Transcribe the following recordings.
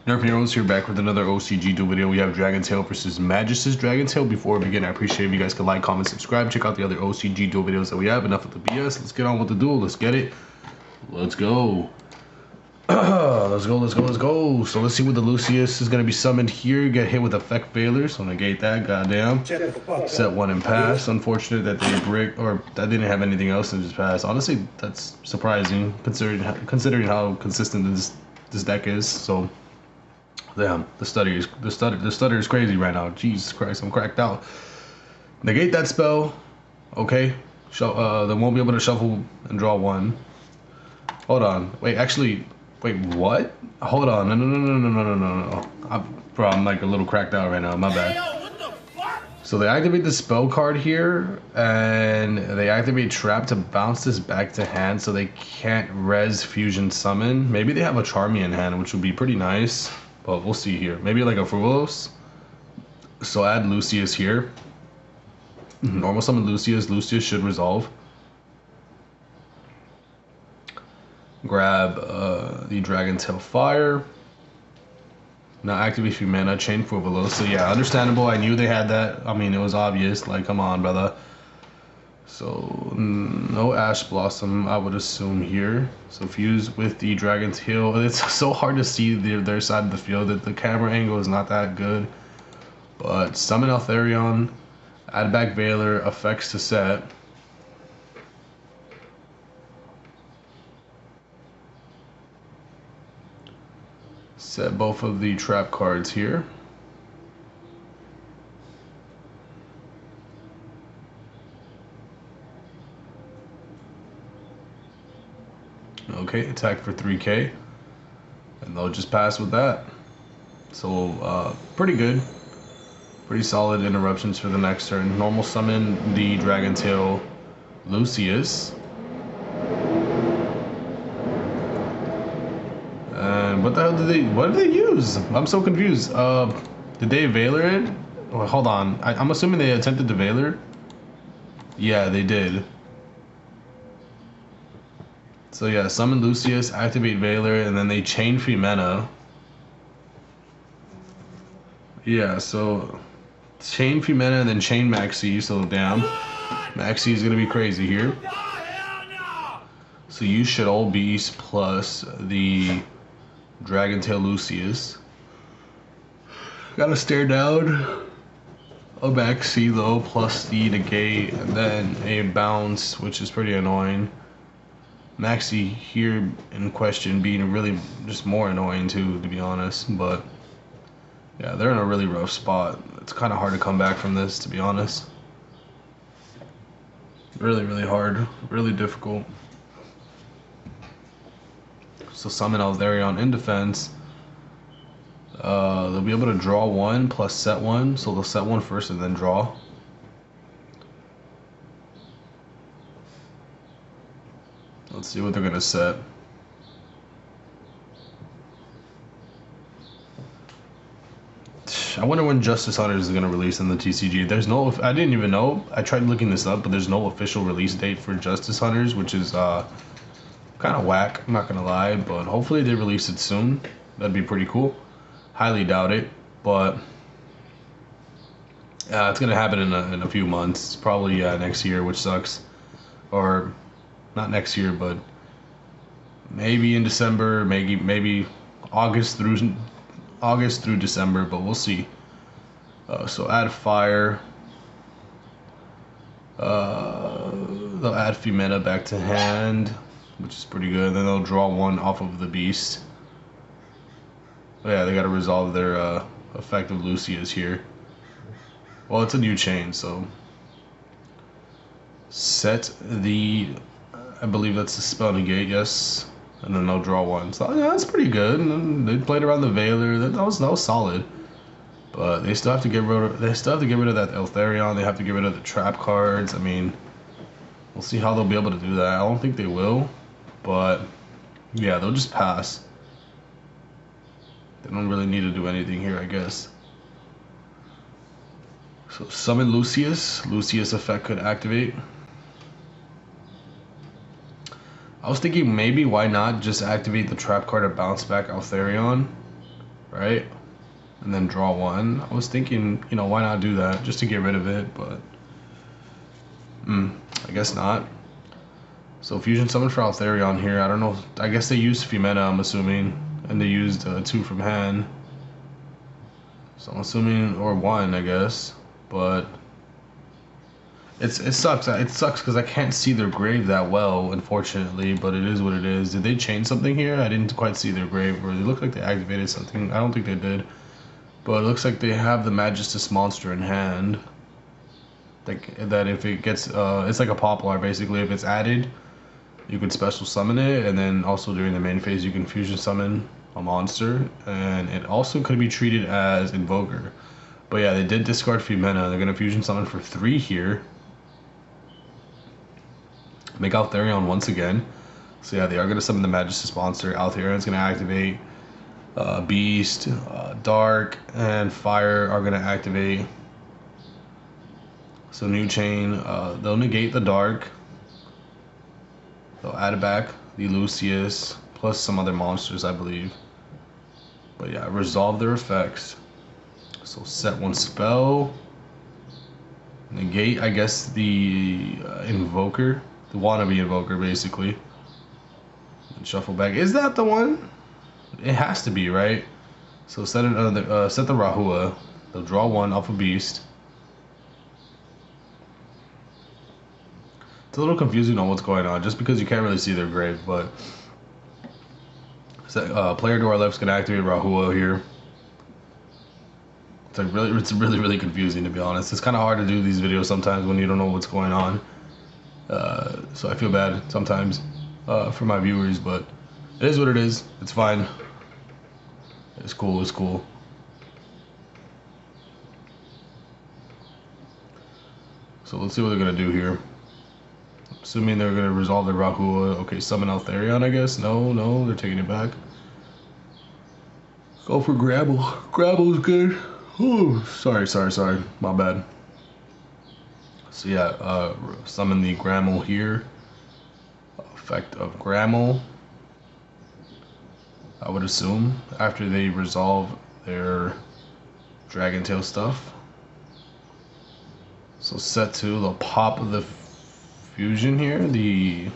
Nerf Heroes here, back with another OCG duel video. We have DRAGONTAIL versus Magis's DRAGONTAIL. Before we begin, I appreciate if you guys could like, comment, subscribe. Check out the other OCG duel videos that we have. Enough with the BS. Let's get on with the duel. Let's get it. Let's go. Let's go. So let's see what the Lucius is going to be summoned here. Get hit with effect failure, so negate that. Goddamn. Set one and pass. Unfortunate that they brick, or that didn't have anything else and just pass. Honestly, that's surprising considering how consistent this deck is. So. Damn, the stutter is crazy right now. Jesus Christ, I'm cracked out. Negate that spell. Okay. Then won't be able to shuffle and draw one. Hold on. Wait, actually, wait, what? Hold on. No. Bro, I'm like a little cracked out right now. My bad. So they activate the spell card here, and they activate trap to bounce this back to hand, so they can't res fusion summon. Maybe they have a Charmy in hand, which would be pretty nice. But we'll see here. Maybe like a Frivolos. So add Lucius here. Normal summon Lucius. Lucius should resolve. Grab the DRAGONTAIL Fire. Now activate 3 mana. Chain Frivolos. So yeah, understandable. I knew they had that. I mean, it was obvious. Like, come on, brother. So no Ash Blossom, I would assume here. So fuse with the DRAGONTAIL. It's so hard to see their side of the field. That the camera angle is not that good. But summon Altharion, add back Veiler, effects to set. Set both of the trap cards here. Okay, attack for 3k, and they'll just pass with that. So pretty good, pretty solid interruptions for the next turn. Normal summon the DRAGONTAIL Lucius, and what did they use? I'm so confused. Did they Veiler it? Oh, hold on, I'm assuming they attempted to Veiler. Yeah, they did. So yeah, summon Lucius, activate Veiler, and then they chain Femena. Yeah, so chain Femena and then chain Maxi, so damn. Maxi is gonna be crazy here. So you should all beast plus the DRAGONTAIL Lucius. Gotta stare down a Maxi though, plus the negate, and then a bounce, which is pretty annoying. Maxi here in question being really just more annoying too, to be honest, but yeah, they're in a really rough spot. It's kind of hard to come back from this, to be honest. Really hard, really difficult. So summon Altharion in defense. They'll be able to draw one plus set one, so they'll set one first and then draw. Let's see what they're gonna set. I wonder when Justice Hunters is gonna release in the TCG. There's no, I didn't even know. I tried looking this up, but there's no official release date for Justice Hunters, which is kind of whack. I'm not gonna lie, but hopefully they release it soon. That'd be pretty cool. Highly doubt it, but it's gonna happen in a few months, probably next year, which sucks. Or not next year, but maybe in December, maybe August through December, but we'll see. So add fire. They'll add Femena back to hand, which is pretty good. Then they'll draw one off of the beast. But yeah, they gotta resolve their effective Lucius here. Well, it's a new chain, so set the, I believe that's the spell negate, yes, and then they'll draw one. So yeah, that's pretty good. And then they played around the Veiler. That was solid. But they still have to get rid of that Altharion. They have to get rid of the trap cards. I mean, we'll see how they'll be able to do that. I don't think they will, but yeah, they'll just pass. They don't really need to do anything here, I guess. So summon Lucius. Lucius effect could activate. I was thinking maybe why not just activate the trap card to bounce back Altharion. right? And then draw one. I was thinking, you know, why not do that just to get rid of it, but I guess not. So fusion summon for Altharion here. I don't know. I guess they used Fumena, I'm assuming, and they used 2 from hand. So I'm assuming, or 1, I guess, but it sucks. It sucks because I can't see their grave that well, unfortunately. But it is what it is. Did they change something here? I didn't quite see their grave, or they look like they activated something. I don't think they did. But it looks like they have the Magistus monster in hand. Like that, if it gets, it's like a Poplar basically. If it's added, you could special summon it, and then also during the main phase, you can fusion summon a monster, and it also could be treated as Invoker. But yeah, they did discard Fumena. They're gonna fusion summon for 3 here. Make Altharion once again. So yeah, they are gonna summon the Magistus monster. Altharion's gonna activate. Beast, Dark, and Fire are gonna activate. So new chain, they'll negate the Dark. They'll add back the Lucius, plus some other monsters, I believe. But yeah, resolve their effects. So set 1 spell. Negate, I guess, the Invoker. The wannabe Invoker, basically. And shuffle back. Is that the one? It has to be, right? So set another, set the Rahua. They'll draw 1 off a Beast. It's a little confusing on what's going on, just because you can't really see their grave. But player to our left is gonna activate Rahua here. It's really confusing, to be honest. It's kind of hard to do these videos sometimes when you don't know what's going on. So I feel bad sometimes for my viewers, but it is what it is. It's fine. It's cool. It's cool. So let's see what they're gonna do here. Assuming they're gonna resolve the Rahua. Okay, summon Altharion, I guess. No, they're taking it back. Go for Grabble. Grabble's good. Oh, sorry. My bad. So yeah, summon the Grammel here. Effect of Grammel, I would assume, after they resolve their Dragontail stuff. So set 2, they'll pop the fusion here, the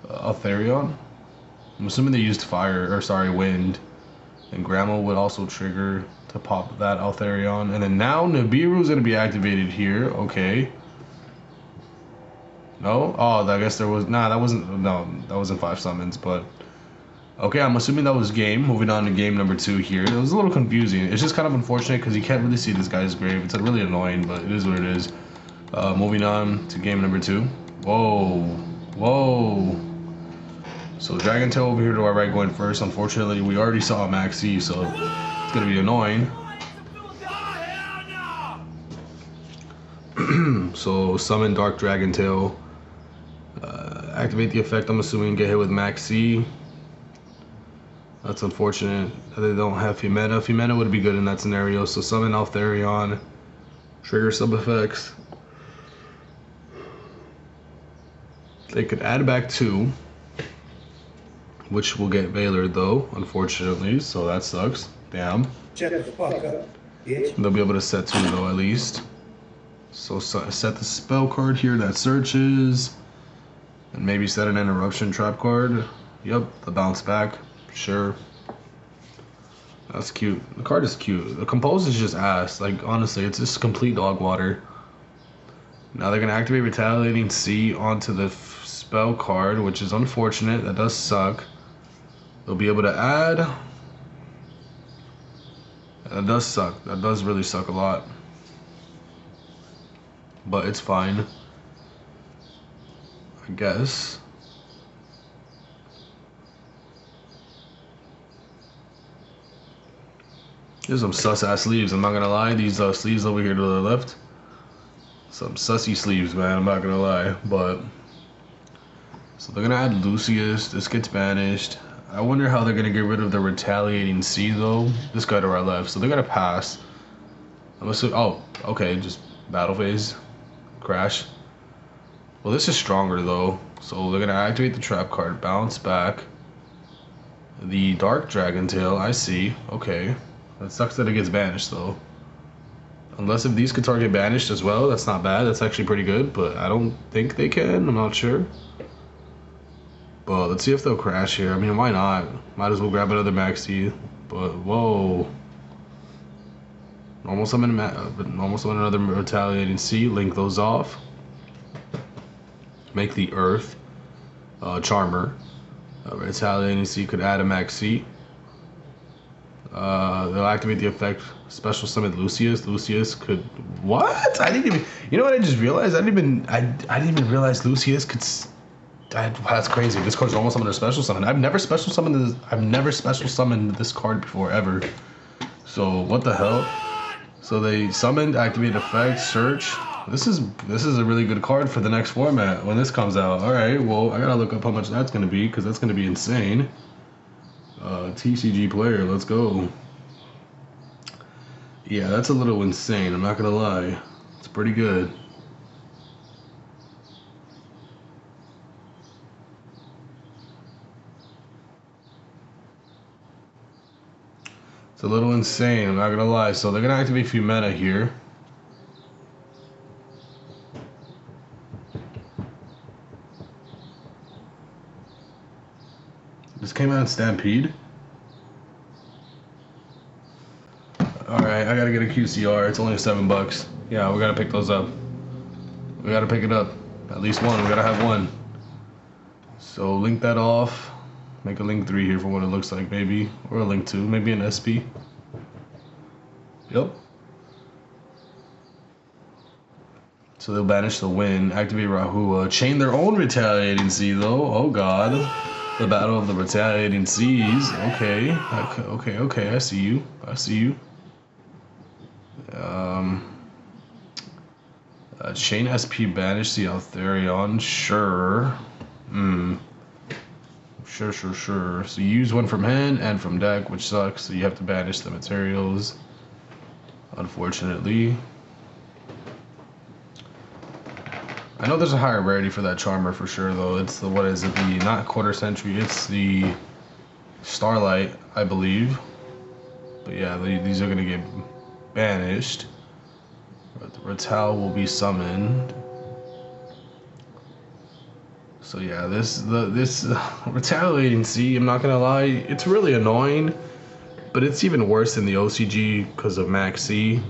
Altharion. I'm assuming they used wind. And Grammel would also trigger to pop that Altharion. And then now Nibiru's gonna be activated here, okay. No? Oh, I guess there was, that wasn't 5 summons, but okay, I'm assuming that was game. Moving on to game number 2 here. It was a little confusing. It's just kind of unfortunate because you can't really see this guy's grave. It's really annoying, but it is what it is. Moving on to game number 2. Whoa. So Dragontail over here to our right going first. Unfortunately, we already saw Maxi, so it's gonna be annoying. So summon Dark Dragontail. Activate the effect, I'm assuming, get hit with Maxi. That's unfortunate that they don't have Fumena. Fumena would be good in that scenario. So summon Altharion. Trigger sub effects. They could add back 2. Which will get Valor though, unfortunately, so that sucks. Damn. Shut the fuck up, bitch. They'll be able to set 2 though, at least. So set the spell card here that searches. And maybe set an interruption trap card. Yep, the bounce back. Sure. That's cute. The card is cute. The compose is just ass. Like, honestly, it's just complete dog water. Now they're gonna activate Retaliating Sea onto the spell card, which is unfortunate. That does suck. They'll be able to add. That does suck. That does really suck a lot. But it's fine, I guess. Here's some sus-ass sleeves, I'm not gonna lie. These sleeves over here to the left. Some sussy sleeves, man, I'm not gonna lie. But so they're gonna add Lucius. This gets banished. I wonder how they're gonna get rid of the Retaliating Sea though. This guy to our left, so they're gonna pass. I'm assuming. Oh, okay, just battle phase, crash. Well, this is stronger though, so they're gonna activate the trap card, bounce back, The Dark Dragontail, I see. Okay. That sucks that it gets banished though. Unless if these could target banished as well, that's not bad. That's actually pretty good, but I don't think they can. I'm not sure. But let's see if they'll crash here. I mean, why not? Might as well grab another Maxi. But whoa. Normal summon another Retaliating Sea. Link those off. Make the Earth Charmer. Retaliating Sea could add a Maxi. They'll activate the effect. Special summon Lucius. Lucius could. What? I didn't even. You know what I just realized? I didn't even realize Lucius could. Wow, that's crazy. This card's almost summoned a special summon. I've never special summoned this card before ever. So what the hell? So they summoned, activate effect, search. This is a really good card for the next format when this comes out. All right. Well, I gotta look up how much that's gonna be because that's gonna be insane. TCG player, let's go. Yeah, that's a little insane, I'm not gonna lie. It's pretty good. It's a little insane, I'm not gonna lie. So they're gonna activate Fumeta here. This came out in Stampede. Alright, I gotta get a QCR. It's only $7. Yeah, we gotta pick those up. We gotta pick it up. At least one. We gotta have one. So link that off. Make a link 3 here for what it looks like, maybe. Or a link 2. Maybe an SP. Yep. So they'll banish the win. Activate Rahua. Chain their own Retaliating Sea, though. Oh, God. The Battle of the Retaliating Seas. Okay. Okay. I see you. Chain SP banish the Altherion. Sure. Sure. So you use one from hand and from deck, which sucks. So you have to banish the materials. Unfortunately. I know there's a higher rarity for that Charmer for sure, though. It's the, what is it? The, not Quarter Century, it's the Starlight, I believe. But yeah, these are gonna get banished. Ratal will be summoned. So yeah, this Retaliating Sea, I'm not gonna lie, it's really annoying, but it's even worse in the OCG because of Max C.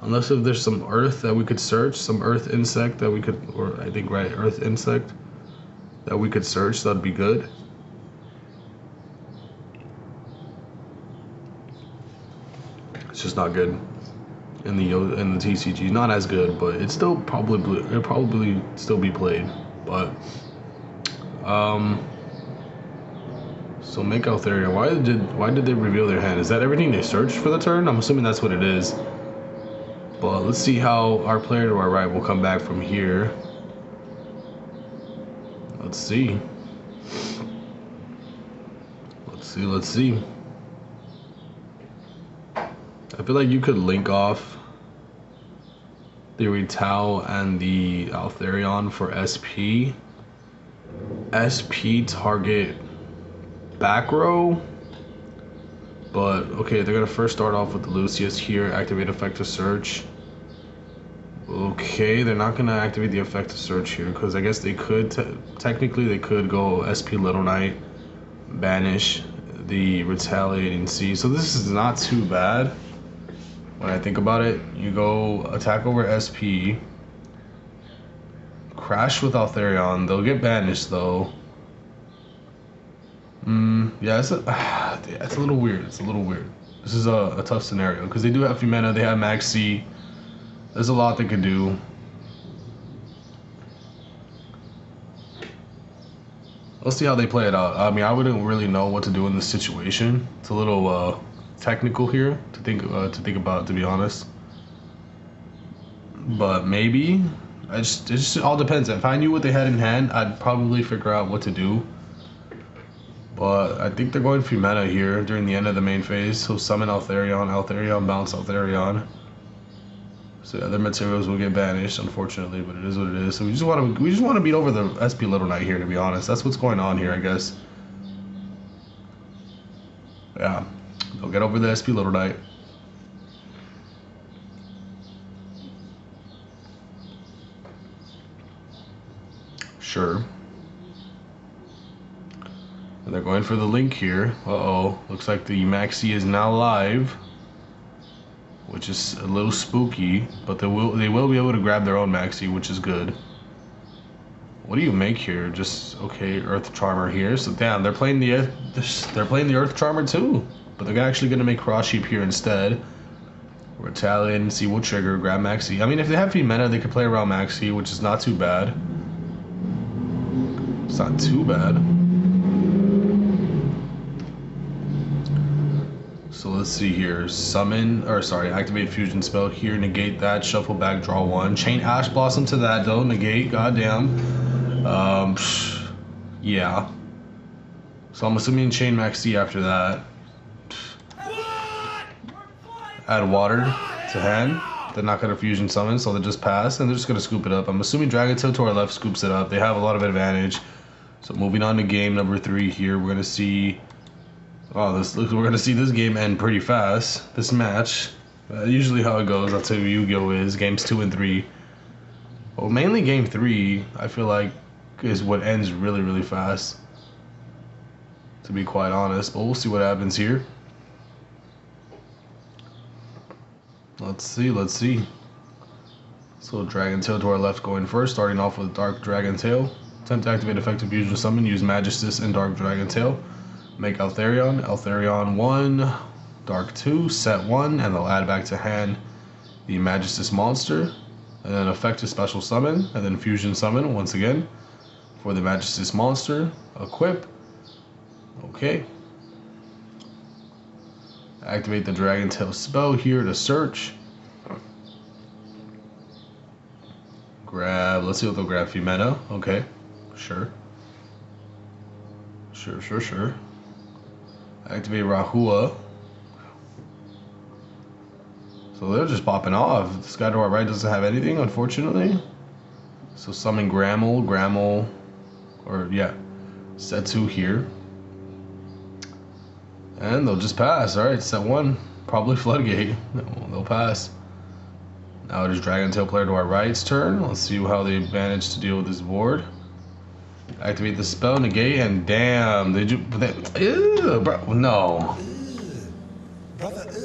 Unless if there's some Earth that we could search, some Earth insect that we could, or I think right, Earth insect that we could search, that'd be good. It's just not good in the TCG. Not as good, but it's still probably still be played. But so make Altherion. Why did they reveal their hand? Is that everything they searched for the turn? I'm assuming that's what it is. But let's see how our player to our right will come back from here. Let's see. Let's see. I feel like you could link off the Ratal and the Altherion for SP. SP target back row. But okay, they're gonna first start off with the Lucius here. Activate effect to search. Okay, they're not gonna activate the effect to search here because I guess they could technically they could go SP Little Knight, banish the Retaliating Sea. So this is not too bad when I think about it. You go attack over SP, crash with Altherion. They'll get banished though. Yeah, it's a little weird. It's a little weird. This is a tough scenario because they do have Fumeta, they have Max C. There's a lot they could do. Let's see how they play it out. I mean, I wouldn't really know what to do in this situation. It's a little technical here to think about, to be honest. But maybe it just all depends. If I knew what they had in hand, I'd probably figure out what to do. But I think they're going Fumeta here during the end of the main phase. So summon Altherion, bounce Altherion. So yeah, their materials will get banished, unfortunately, but it is what it is. So we just want to beat over the SP Little Knight here, to be honest. That's what's going on here, I guess. Yeah, they'll get over the SP Little Knight. Sure. And they're going for the link here. Uh-oh. Looks like the Maxi is now live, which is a little spooky, but they will be able to grab their own Maxi, which is good. What do you make here? Just okay, Earth Charmer here. So damn, they're playing the Earth Charmer too, but they're actually gonna make Cross Sheep here instead. Retaliate, see what trigger, grab Maxi. I mean, if they have Femena, they could play around Maxi, which is not too bad. It's not too bad. So let's see here. Activate fusion spell here, negate that, shuffle back, draw one. Chain Ash Blossom to that though, negate, goddamn. Yeah. So I'm assuming chain Maxi after that. Add water to hand. They're not gonna fusion summon, so they just pass and they're just gonna scoop it up. I'm assuming DRAGONTAIL to our left scoops it up. They have a lot of advantage. So moving on to game number 3 here, we're gonna see. Oh, we're gonna see this game end pretty fast. This match, usually how it goes. That's how Yu-Gi-Oh is. Games 2 and 3. Well, mainly game 3, I feel like, is what ends really, really fast. To be quite honest, but we'll see what happens here. Let's see. So DRAGONTAIL to our left going first, starting off with Dark DRAGONTAIL. Attempt to activate effective fusion summon. Use Magistus and Dark DRAGONTAIL. Make Altharion 1, Dark 2, set 1, and they'll add back to hand the Magistus monster, and then effective special summon, and then fusion summon once again for the Magistus monster. Equip. Okay. Activate the DRAGONTAIL spell here to search. Grab, let's see what they'll grab. Femena. Okay. Sure. Activate Rahua. So they're just popping off. This guy to our right doesn't have anything, unfortunately. So summon Grammel, or yeah, set 2 here. And they'll just pass. Alright, set 1. Probably Floodgate. They'll pass. Now it is DRAGONTAIL player to our right's turn. Let's see how they manage to deal with this board. Activate the spell, negate, and damn, ew, bro, no.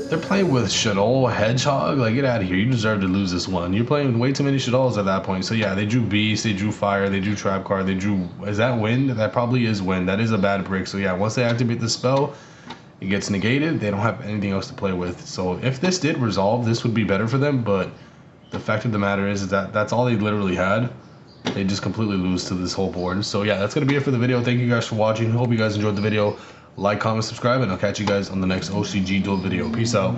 They're playing with Shadow Hedgehog. Like, get out of here. You deserve to lose this one. You're playing with way too many Shadows at that point. So yeah, they drew Beast, they drew Fire, they drew Trap Card, they drew. Is that Wind? That probably is Wind. That is a bad brick. So yeah, once they activate the spell, it gets negated. They don't have anything else to play with. So if this did resolve, this would be better for them. But the fact of the matter is that that's all they literally had. They just completely lose to this whole board. So yeah, that's going to be it for the video. Thank you guys for watching. Hope you guys enjoyed the video. Like, comment, subscribe, and I'll catch you guys on the next OCG duel video. Peace out.